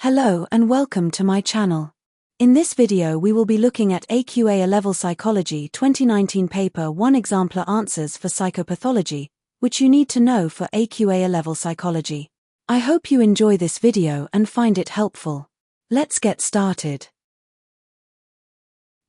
Hello and welcome to my channel. In this video we will be looking at AQA Alevel Psychology 2019 Paper 1 Exemplar Answers for Psychopathology, which you need to know for AQA Alevel Psychology. I hope you enjoy this video and find it helpful. Let's get started.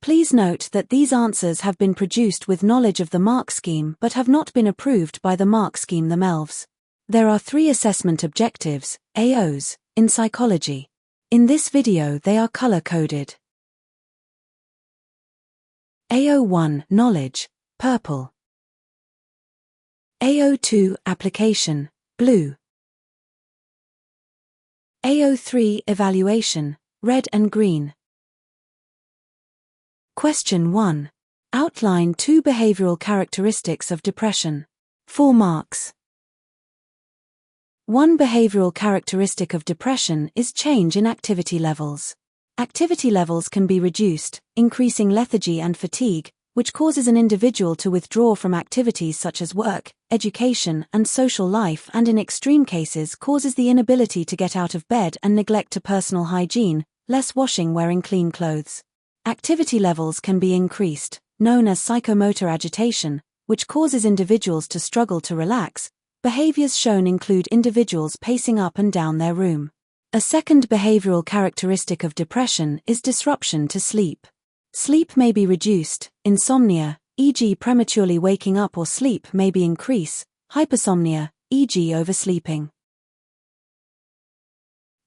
Please note that these answers have been produced with knowledge of the mark scheme but have not been approved by the mark scheme themselves. There are 3 assessment objectives, AOs, in psychology. In this video they are color-coded. AO1 Knowledge, purple. AO2 Application, blue. AO3 Evaluation, red and green. Question 1. Outline 2 behavioral characteristics of depression. 4 marks. 1 behavioral characteristic of depression is change in activity levels. Activity levels can be reduced, increasing lethargy and fatigue, which causes an individual to withdraw from activities such as work, education, and social life, and in extreme cases causes the inability to get out of bed and neglect to personal hygiene, less washing, wearing clean clothes. Activity levels can be increased, known as psychomotor agitation, which causes individuals to struggle to relax. Behaviors shown include individuals pacing up and down their room. A second behavioral characteristic of depression is disruption to sleep. Sleep may be reduced, insomnia, e.g. prematurely waking up, or sleep may be increased, hypersomnia, e.g. oversleeping.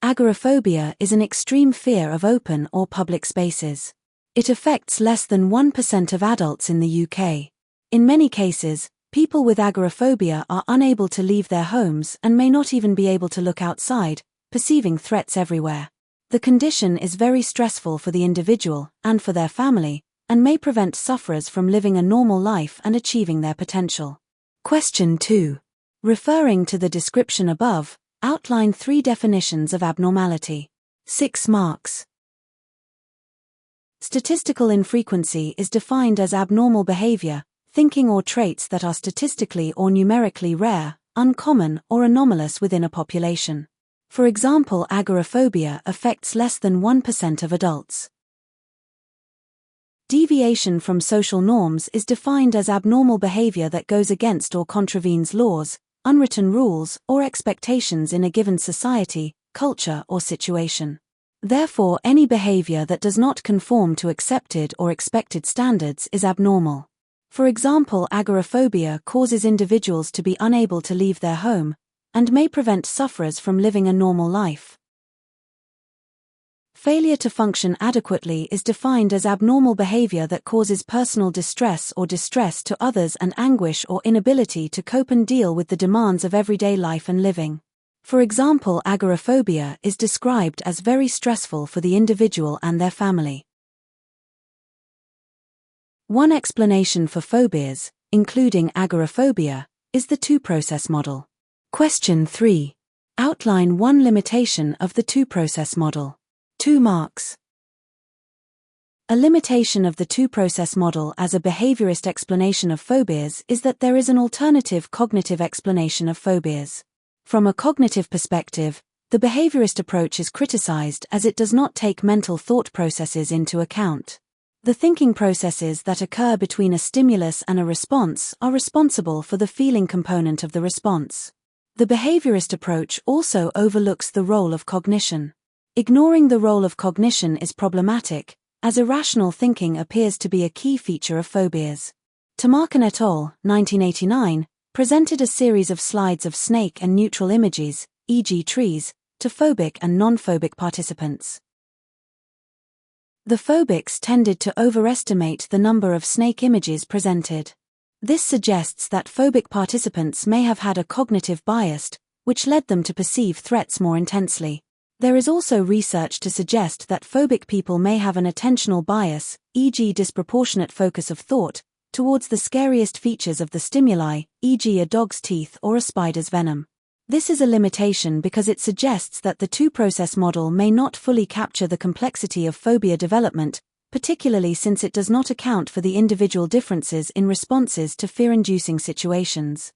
Agoraphobia is an extreme fear of open or public spaces. It affects less than 1% of adults in the UK. In many cases, people with agoraphobia are unable to leave their homes and may not even be able to look outside, perceiving threats everywhere. The condition is very stressful for the individual and for their family, and may prevent sufferers from living a normal life and achieving their potential. Question 2. Referring to the description above, outline 3 definitions of abnormality. 6 marks. Statistical infrequency is defined as abnormal behavior, thinking or traits that are statistically or numerically rare, uncommon, or anomalous within a population. For example, agoraphobia affects less than 1% of adults. Deviation from social norms is defined as abnormal behavior that goes against or contravenes laws, unwritten rules, or expectations in a given society, culture, or situation. Therefore, any behavior that does not conform to accepted or expected standards is abnormal. For example, agoraphobia causes individuals to be unable to leave their home, and may prevent sufferers from living a normal life. Failure to function adequately is defined as abnormal behavior that causes personal distress or distress to others and anguish or inability to cope and deal with the demands of everyday life and living. For example, agoraphobia is described as very stressful for the individual and their family. One explanation for phobias, including agoraphobia, is the 2-process model. Question 3. Outline 1 limitation of the 2-process model. 2 marks. A limitation of the 2-process model as a behaviorist explanation of phobias is that there is an alternative cognitive explanation of phobias. From a cognitive perspective, the behaviorist approach is criticized as it does not take mental thought processes into account. The thinking processes that occur between a stimulus and a response are responsible for the feeling component of the response. The behaviorist approach also overlooks the role of cognition. Ignoring the role of cognition is problematic, as irrational thinking appears to be a key feature of phobias. Tamarkin et al., 1989, presented a series of slides of snake and neutral images, e.g. trees, to phobic and non-phobic participants. The phobics tended to overestimate the number of snake images presented. This suggests that phobic participants may have had a cognitive bias, which led them to perceive threats more intensely. There is also research to suggest that phobic people may have an attentional bias, e.g. disproportionate focus of thought, towards the scariest features of the stimuli, e.g. a dog's teeth or a spider's venom. This is a limitation because it suggests that the 2-process model may not fully capture the complexity of phobia development, particularly since it does not account for the individual differences in responses to fear-inducing situations.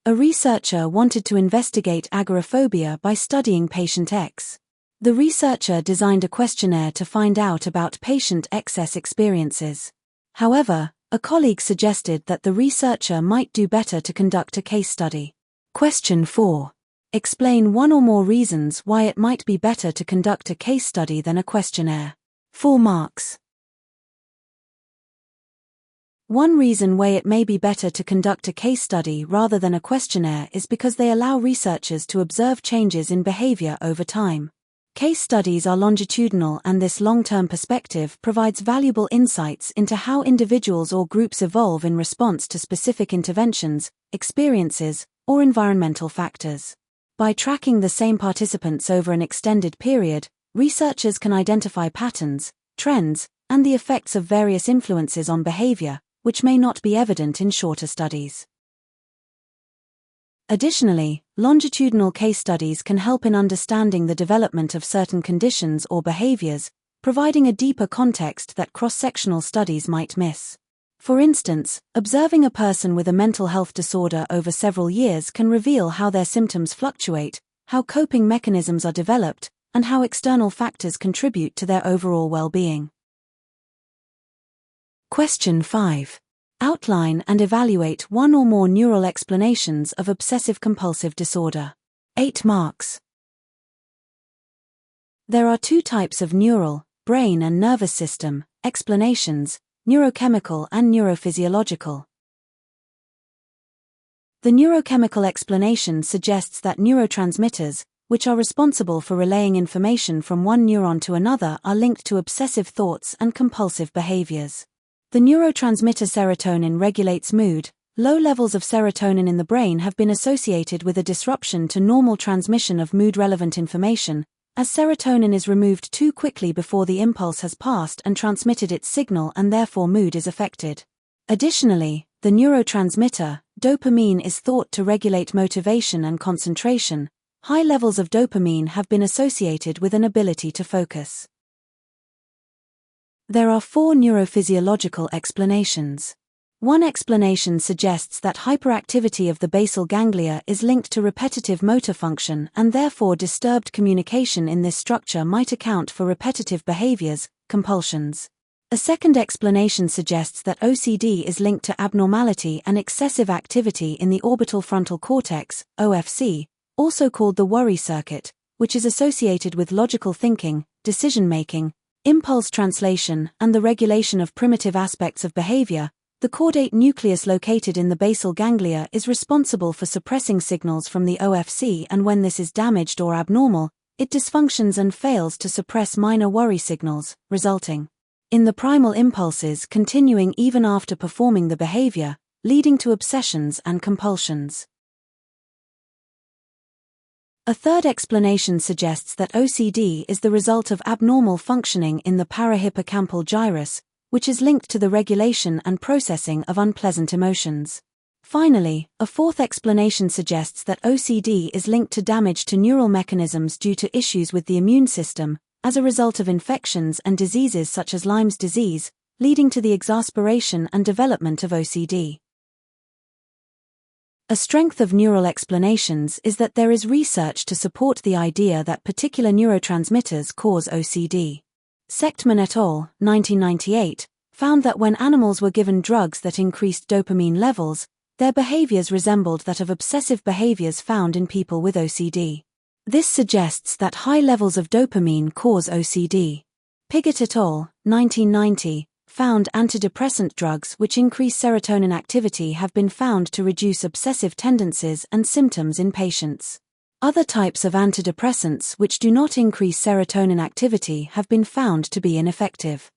A researcher wanted to investigate agoraphobia by studying patient X. The researcher designed a questionnaire to find out about patient X's experiences. However, a colleague suggested that the researcher might do better to conduct a case study. Question 4. Explain one or more reasons why it might be better to conduct a case study than a questionnaire. 4 marks. One reason why it may be better to conduct a case study rather than a questionnaire is because they allow researchers to observe changes in behavior over time. Case studies are longitudinal, and this long-term perspective provides valuable insights into how individuals or groups evolve in response to specific interventions, experiences, or environmental factors. By tracking the same participants over an extended period, researchers can identify patterns, trends, and the effects of various influences on behavior, which may not be evident in shorter studies. Additionally, longitudinal case studies can help in understanding the development of certain conditions or behaviors, providing a deeper context that cross-sectional studies might miss. For instance, observing a person with a mental health disorder over several years can reveal how their symptoms fluctuate, how coping mechanisms are developed, and how external factors contribute to their overall well-being. Question 5. Outline and evaluate one or more neural explanations of obsessive-compulsive disorder. 8 marks. There are 2 types of neural, brain and nervous system, explanations, neurochemical and neurophysiological. The neurochemical explanation suggests that neurotransmitters, which are responsible for relaying information from one neuron to another, are linked to obsessive thoughts and compulsive behaviors. The neurotransmitter serotonin regulates mood. Low levels of serotonin in the brain have been associated with a disruption to normal transmission of mood-relevant information, as serotonin is removed too quickly before the impulse has passed and transmitted its signal, and therefore mood is affected. Additionally, the neurotransmitter, dopamine, is thought to regulate motivation and concentration. High levels of dopamine have been associated with an ability to focus. There are 4 neurophysiological explanations. One explanation suggests that hyperactivity of the basal ganglia is linked to repetitive motor function, and therefore disturbed communication in this structure might account for repetitive behaviors, compulsions. A second explanation suggests that OCD is linked to abnormality and excessive activity in the orbital frontal cortex, OFC, also called the worry circuit, which is associated with logical thinking, decision-making, impulse translation, and the regulation of primitive aspects of behavior. The caudate nucleus located in the basal ganglia is responsible for suppressing signals from the OFC, and when this is damaged or abnormal, it dysfunctions and fails to suppress minor worry signals, resulting in the primal impulses continuing even after performing the behavior, leading to obsessions and compulsions. A third explanation suggests that OCD is the result of abnormal functioning in the parahippocampal gyrus, which is linked to the regulation and processing of unpleasant emotions. Finally, a fourth explanation suggests that OCD is linked to damage to neural mechanisms due to issues with the immune system, as a result of infections and diseases such as Lyme's disease, leading to the exasperation and development of OCD. A strength of neural explanations is that there is research to support the idea that particular neurotransmitters cause OCD. Sechtman et al., 1998, found that when animals were given drugs that increased dopamine levels, their behaviors resembled that of obsessive behaviors found in people with OCD. This suggests that high levels of dopamine cause OCD. Piggott et al., 1990, found antidepressant drugs which increase serotonin activity have been found to reduce obsessive tendencies and symptoms in patients. Other types of antidepressants which do not increase serotonin activity have been found to be ineffective.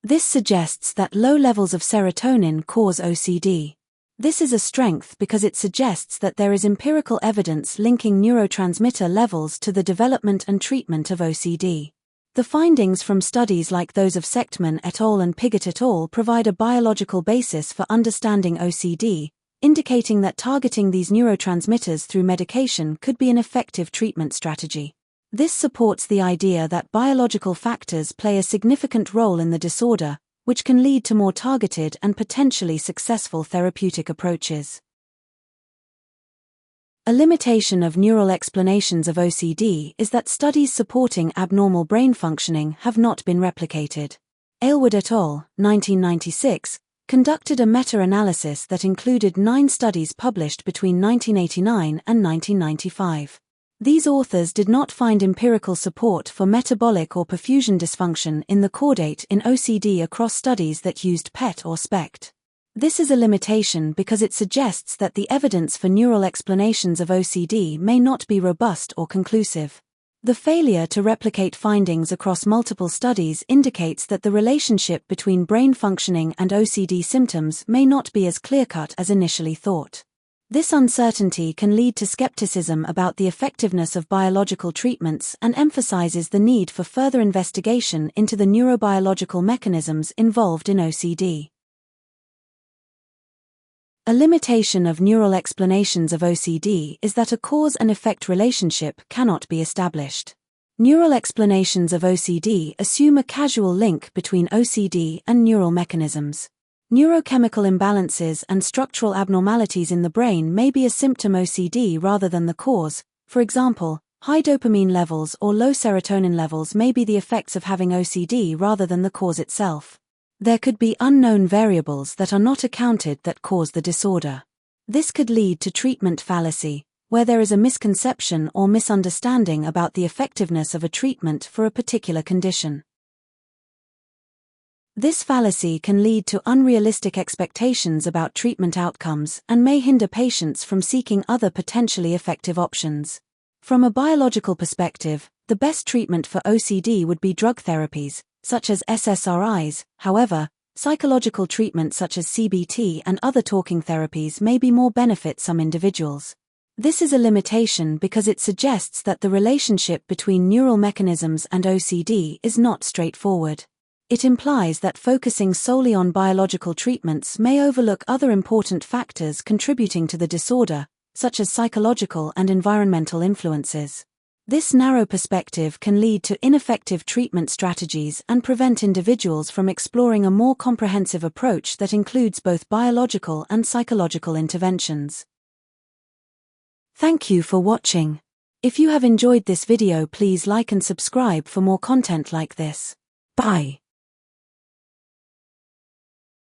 This suggests that low levels of serotonin cause OCD. This is a strength because it suggests that there is empirical evidence linking neurotransmitter levels to the development and treatment of OCD. The findings from studies like those of Sechtman et al. And Piggott et al. Provide a biological basis for understanding OCD, indicating that targeting these neurotransmitters through medication could be an effective treatment strategy. This supports the idea that biological factors play a significant role in the disorder, which can lead to more targeted and potentially successful therapeutic approaches. A limitation of neural explanations of OCD is that studies supporting abnormal brain functioning have not been replicated. Aylward et al., 1996, conducted a meta-analysis that included 9 studies published between 1989 and 1995. These authors did not find empirical support for metabolic or perfusion dysfunction in the caudate in OCD across studies that used PET or SPECT. This is a limitation because it suggests that the evidence for neural explanations of OCD may not be robust or conclusive. The failure to replicate findings across multiple studies indicates that the relationship between brain functioning and OCD symptoms may not be as clear-cut as initially thought. This uncertainty can lead to skepticism about the effectiveness of biological treatments and emphasizes the need for further investigation into the neurobiological mechanisms involved in OCD. A limitation of neural explanations of OCD is that a cause and effect relationship cannot be established. Neural explanations of OCD assume a causal link between OCD and neural mechanisms. Neurochemical imbalances and structural abnormalities in the brain may be a symptom OCD rather than the cause. For example, high dopamine levels or low serotonin levels may be the effects of having OCD rather than the cause itself. There could be unknown variables that are not accounted that cause the disorder. This could lead to treatment fallacy, where there is a misconception or misunderstanding about the effectiveness of a treatment for a particular condition. This fallacy can lead to unrealistic expectations about treatment outcomes and may hinder patients from seeking other potentially effective options. From a biological perspective, the best treatment for OCD would be drug therapies, such as SSRIs. However, psychological treatment such as CBT and other talking therapies may be more benefit some individuals. This is a limitation because it suggests that the relationship between neural mechanisms and OCD is not straightforward. It implies that focusing solely on biological treatments may overlook other important factors contributing to the disorder, such as psychological and environmental influences. This narrow perspective can lead to ineffective treatment strategies and prevent individuals from exploring a more comprehensive approach that includes both biological and psychological interventions. Thank you for watching. If you have enjoyed this video, please like and subscribe for more content like this. Bye.